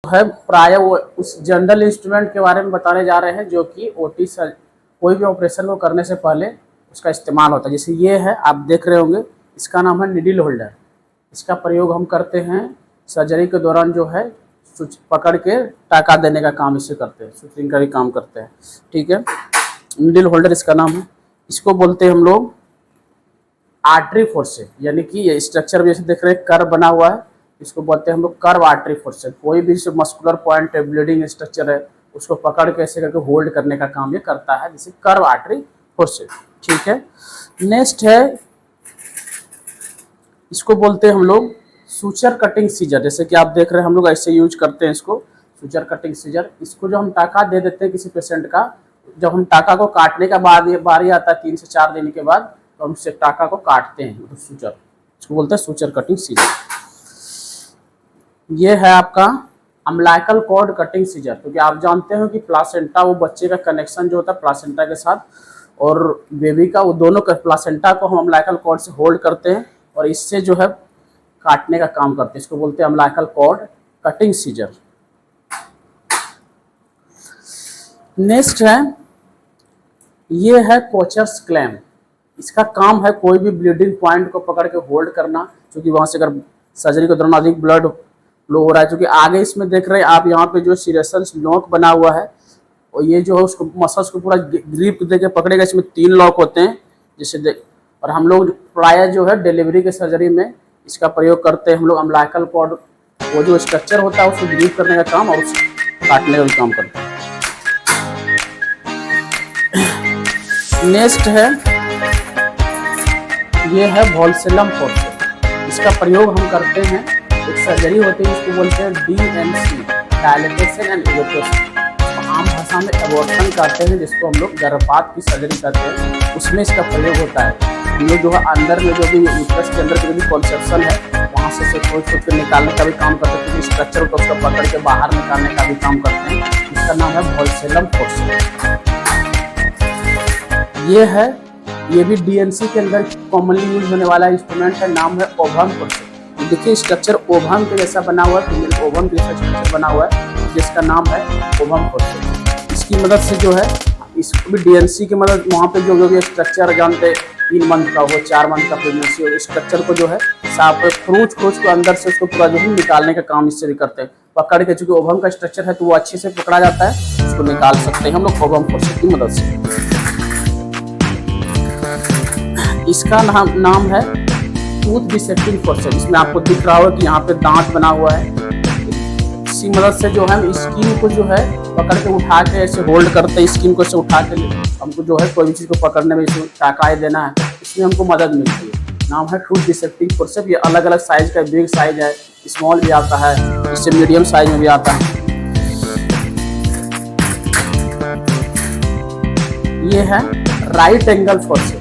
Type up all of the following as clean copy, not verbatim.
है प्राय वो उस जनरल इंस्ट्रूमेंट के बारे में बताने जा रहे हैं जो कि ओटी कोई भी ऑपरेशन को करने से पहले उसका इस्तेमाल होता है। जैसे ये है, आप देख रहे होंगे, इसका नाम है निडल होल्डर। इसका प्रयोग हम करते हैं सर्जरी के दौरान, जो है स्विच पकड़ के टाका देने का काम इससे करते हैं, स्विचिंग का भी काम करते हैं। ठीक है, निडल होल्डर इसका नाम है। इसको बोलते हैं हम लोग आर्टरी फोर्सेप, यानी कि ये स्ट्रक्चर जैसे देख रहे हैं कर्व बना हुआ है, इसको बोलते हैं हम लोग कर्व आर्टरी फोर्सेप। कोई भी मस्कुलर पॉइंट है, ब्लीडिंग स्ट्रक्चर है, उसको पकड़ के ऐसे करके होल्ड करने का काम ये करता है, जैसे कर्व आर्टरी फोर्सेप। ठीक है, नेक्स्ट है, इसको बोलते हैं हम लोग सूचर कटिंग सीजर। जैसे कि आप देख रहे हैं हम लोग ऐसे यूज करते हैं इसको, सूचर कटिंग सीजर। इसको जो हम टाका दे देते हैं किसी पेशेंट का, जब हम टाका को काटने का बाद ये बारी आता है 3 से 4 दिन के बाद, तो हम उससे टाका को काटते हैं, तो सूचर, इसको बोलते हैं सूचर कटिंग सीजर। ये है आपका अम्बिलिकल कॉर्ड कटिंग सीजर, क्योंकि आप जानते हो कि प्लासेंटा, वो बच्चे का कनेक्शन जो होता है प्लासेंटा के साथ और बेबी का, वो दोनों का प्लासेंटा को हम अम्बिलिकल कॉर्ड से होल्ड करते हैं और इससे जो है काटने का काम करते हैं। इसको बोलते हैं umbilical cord cutting scissor. Next है, ये है कोचर्स क्लैम। इसका काम है कोई भी ब्लीडिंग पॉइंट को पकड़ के होल्ड करना, क्योंकि वहां से अगर सर्जरी के दौरान अधिक ब्लड फ्लो हो रहा है, क्योंकि आगे इसमें देख रहे हैं आप यहाँ पे जो सीरेशंस लॉक बना हुआ है, और ये जो है उसको मसल्स को पूरा ग्रिप देके पकड़ेगा। इसमें 3 लॉक होते हैं, जैसे देख, और हम लोग प्राय जो है डिलीवरी के सर्जरी में इसका प्रयोग करते हैं हम लोग। अम्बिलिकल कॉर्ड, वो जो स्ट्रक्चर होता है उसको ग्रिप करने का काम और उसको काटने का भी काम करते हैं। नेक्स्ट है, ये है वॉल्सेलम फोर्सेप। इसका प्रयोग हम करते हैं, एक सर्जरी होती है इसको बोलते हैं DNC, डायलेटेशन एंड इवैक्यूएशन। आम भाषा में एबॉर्शन करते हैं, जिसको हम लोग गर्भपात की सर्जरी करते हैं, उसमें इसका प्रयोग होता है। हम लोग जो है अंदर में जो भी यूट्रस के अंदर जो भी कॉन्सेप्शन है, वहाँ से खोज के निकालने का भी काम करते हैं, क्योंकि स्ट्रक्चर को उसका पकड़ के बाहर निकालने का भी काम करते हैं। इसका नाम है वॉल्सेलम फोर्सेप। ये है, ये भी DNC के अंदर कॉमनली यूज होने वाला इंस्ट्रूमेंट है, नाम है ओवम फोर्सेप। देखिए स्ट्रक्चर ओवम के जैसा बना हुआ है, फीमेल ओवम के जैसा स्ट्रक्चर बना हुआ है, जिसका नाम है ओवम फोर्सेप। इसकी मदद से जो है, इसको भी DNC की मदद, वहाँ पे जो भी स्ट्रक्चर जानते 3 मंथ का हो, 4 मंथ का प्रेगनेंसी हो, स्ट्रक्चर को जो है साफ खरोच को अंदर से उसको पूरा जो है निकालने का काम इससे भी करते हैं, पकड़ के। चूंकि ओवम का स्ट्रक्चर है तो वो अच्छे से पकड़ा जाता है, उसको निकाल सकते हैं हम लोग ओवम फोर्सेप की मदद से। इसका नाम है टूथ डिसेक्टिंग फोर्सेप। इसमें आपको दिख रहा होगा कि यहाँ पे दांत बना हुआ है, इसी मदद से जो है स्किन को जो है पकड़ के उठा के ऐसे होल्ड करते हैं। स्किन को ऐसे उठा के हमको जो है कोई भी चीज़ को पकड़ने में, इसमें टाकाए देना है, इसमें हमको मदद मिलती है। नाम है टूथ डिसेक्टिंग फोर्सेप। ये अलग अलग साइज का, बिग साइज है, स्मॉल भी आता है, इससे मीडियम साइज में भी आता है। ये है right angle forceps.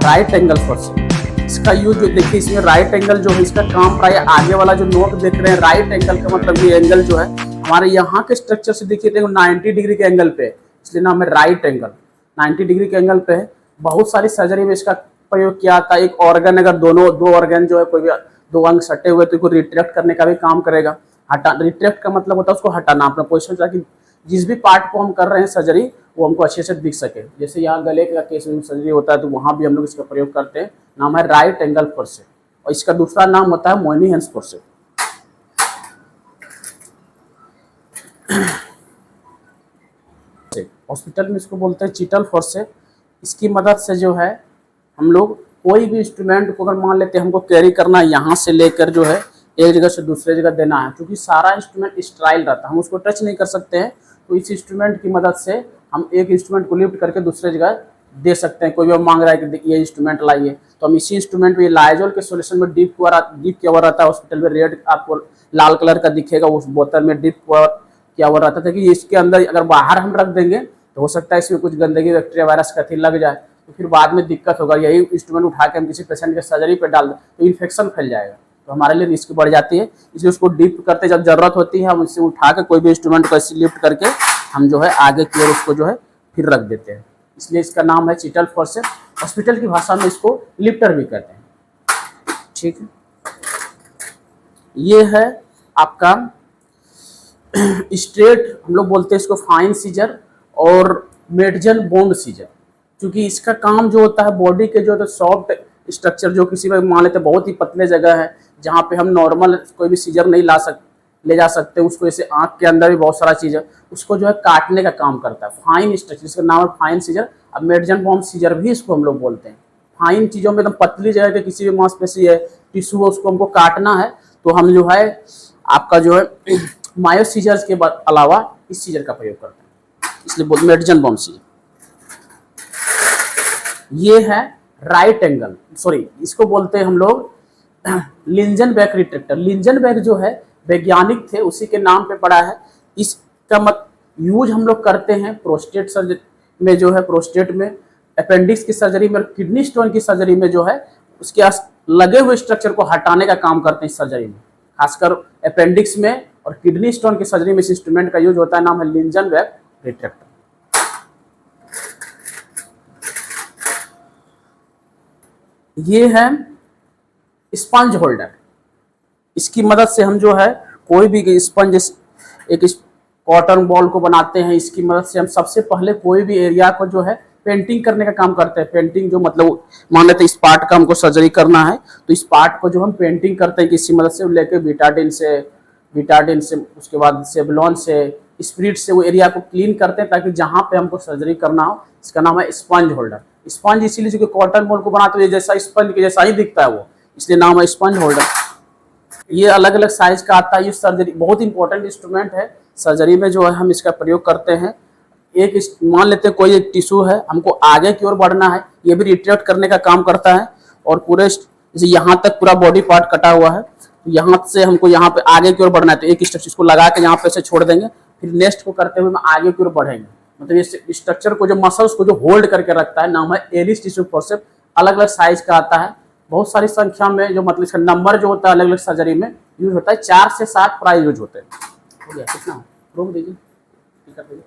Right angle forceps, इसका यूज देखिए, इसमें राइट एंगल जो है इसका काम प्राय आगे वाला जो नोक देख रहे हैं, राइट एंगल का मतलब ये एंगल जो है हमारे यहाँ के स्ट्रक्चर से देखिए, देखो 90 डिग्री के एंगल पे है, इसलिए नाम है राइट एंगल। 90 डिग्री के एंगल पे है। बहुत सारी सर्जरी में इसका प्रयोग किया जाता है। एक ऑर्गन, अगर दो ऑर्गन जो है, कोई भी 2 अंग सटे हुए, तो इसको रिट्रैक्ट करने का भी काम करेगा। रिट्रैक्ट का मतलब होता है उसको हटाना, अपना पोजिशन, ताकि जिस भी पार्ट को हम कर रहे हैं सर्जरी वो हमको अच्छे से दिख सके। जैसे यहाँ गले का केस में सर्जरी होता है, तो वहाँ भी हम लोग इसका प्रयोग करते हैं। नाम है राइट एंगल फोर्सेप, और इसका दूसरा नाम होता है मोयनीहंस फोर्सेप। हॉस्पिटल में इसको बोलते हैं चिटल फोर्सेप। इसकी मदद से जो है हम लोग कोई भी इंस्ट्रूमेंट को, अगर मान लेते हैं हमको कैरी करना है, यहाँ से लेकर जो है एक जगह से दूसरे जगह देना है, क्योंकि सारा इंस्ट्रूमेंट स्टेराइल रहता है, हम उसको टच नहीं कर सकते हैं, तो इस इंस्ट्रूमेंट की मदद से हम एक इंस्ट्रूमेंट को लिफ्ट करके दूसरे जगह दे सकते हैं। कोई भी मांग रहा है कि ये इंस्ट्रूमेंट लाइए, तो हम इसी इंस्ट्रूमेंट में लाइजोल के सॉल्यूशन में डिप किया हुआ रहता है। हॉस्पिटल में रेड आपको लाल कलर का दिखेगा, उस बोतल में डिप किया हुआ रहता था कि इसके अंदर अगर बाहर हम रख देंगे तो हो सकता है इसमें कुछ गंदगी, बैक्टीरिया, वायरस कथी लग जाए, तो फिर बाद में दिक्कत होगा। यही इंस्ट्रूमेंट उठा के हम किसी पेशेंट के सर्जरी पे डाल दें तो इन्फेक्शन फैल जाएगा, तो हमारे लिए रिस्क बढ़ जाती है। इसलिए उसको डिप करते जब जरूरत होती है, हम उससे उठा के कोई भी इंस्ट्रूमेंट को ऐसे लिफ्ट करके हम जो है आगे की ओर उसको जो है फिर रख देते हैं। इसलिए इसका नाम है चिटल फोर्सेप। हॉस्पिटल की भाषा में इसको लिफ्टर भी कहते हैं। ठीक है, ये है आपका स्ट्रेट हम लोग बोलते हैं इसको फाइन सीजर और मेडजन बोन्ड सीजर, क्योंकि इसका काम जो होता है बॉडी के जो सॉफ्ट स्ट्रक्चर जो किसी में मान लेते बहुत ही पतले जगह है जहाँ पे हम नॉर्मल कोई भी सीजर नहीं ले जा सकते, उसको जैसे आँख के अंदर भी बहुत सारा चीज़ है उसको जो है काटने का काम करता है। फाइन स्ट्रक्चर, इसका नाम है फाइन सीजर। अब मेडजन बॉन्ड सीजर भी इसको हम लोग बोलते हैं। फाइन चीज़ों में एकदम पतली जगह के किसी भी मांसपेशी है, टिश्यू है, उसको हमको काटना है तो हम जो है आपका जो है मायो सीजर्स के अलावा इस सीजर का प्रयोग करते हैं, इसलिए मेडजन बॉन्ड सीजर। ये है राइट एंगल, सॉरी इसको बोलते हैं हम लोग लिंजनबेक रिट्रैक्टर। लिंजनबेक जो है वैज्ञानिक थे, उसी के नाम पे पड़ा है। इसका यूज हम लोग करते हैं प्रोस्टेट सर्जरी में, जो है प्रोस्टेट में, अपेंडिक्स की सर्जरी में, किडनी स्टोन की सर्जरी में जो है उसके लगे हुए स्ट्रक्चर को हटाने का काम करते हैं इस सर्जरी में, खासकर अपेंडिक्स में और किडनी स्टोन की सर्जरी में इस इंस्ट्रूमेंट का यूज होता है। नाम है लिंजनबेक रिट्रैक्टर। ये है स्पंज होल्डर। इसकी मदद से हम जो है कोई भी स्पंज, एक कॉटन बॉल को बनाते हैं। इसकी मदद से हम सबसे पहले कोई भी एरिया को जो है पेंटिंग करने का काम करते हैं। पेंटिंग जो मतलब मान लेते हैं इस पार्ट का हमको सर्जरी करना है तो इस पार्ट को जो हम पेंटिंग करते हैं किसी मदद से, लेके बीटाडिन से उसके बाद सेवलॉन से, स्पिरिट से वो एरिया को क्लीन करते हैं ताकि जहाँ पे हमको सर्जरी करना हो। इसका नाम है स्पंज होल्डर। स्पंज इसीलिए क्योंकि कॉटन बॉल को बनाते हुए जैसा स्पंज के जैसा ही दिखता है वो, इसलिए नाम है स्पंज होल्डर। ये अलग अलग साइज का आता है। ये सर्जरी बहुत इंपॉर्टेंट इंस्ट्रूमेंट है। सर्जरी में जो है हम इसका प्रयोग करते हैं। एक मान लेते हैं कोई एक टिश्यू है, हमको आगे की ओर बढ़ना है, ये भी रिट्रैक्ट करने का काम करता है। और पूरे जैसे यहाँ तक पूरा बॉडी पार्ट कटा हुआ है, तो यहाँ से हमको यहाँ पे आगे की ओर बढ़ना है तो एक स्ट्रक्चर इसको लगा के यहाँ पे से छोड़ देंगे, फिर नेक्स्ट को करते हुए हम आगे की ओर बढ़ेंगे। मतलब ये स्ट्रक्चर को जो मसल्स को जो होल्ड करके रखता है, नाम है एलिस टिश्यू फोर्सेप्स। अलग अलग साइज का आता है, बहुत सारी संख्या में, जो मतलब इसका नंबर जो होता है अलग अलग सर्जरी में यूज होता है। 4 से 7 प्राइस यूज होते हैं। हो गया कितना, रोक दीजिए।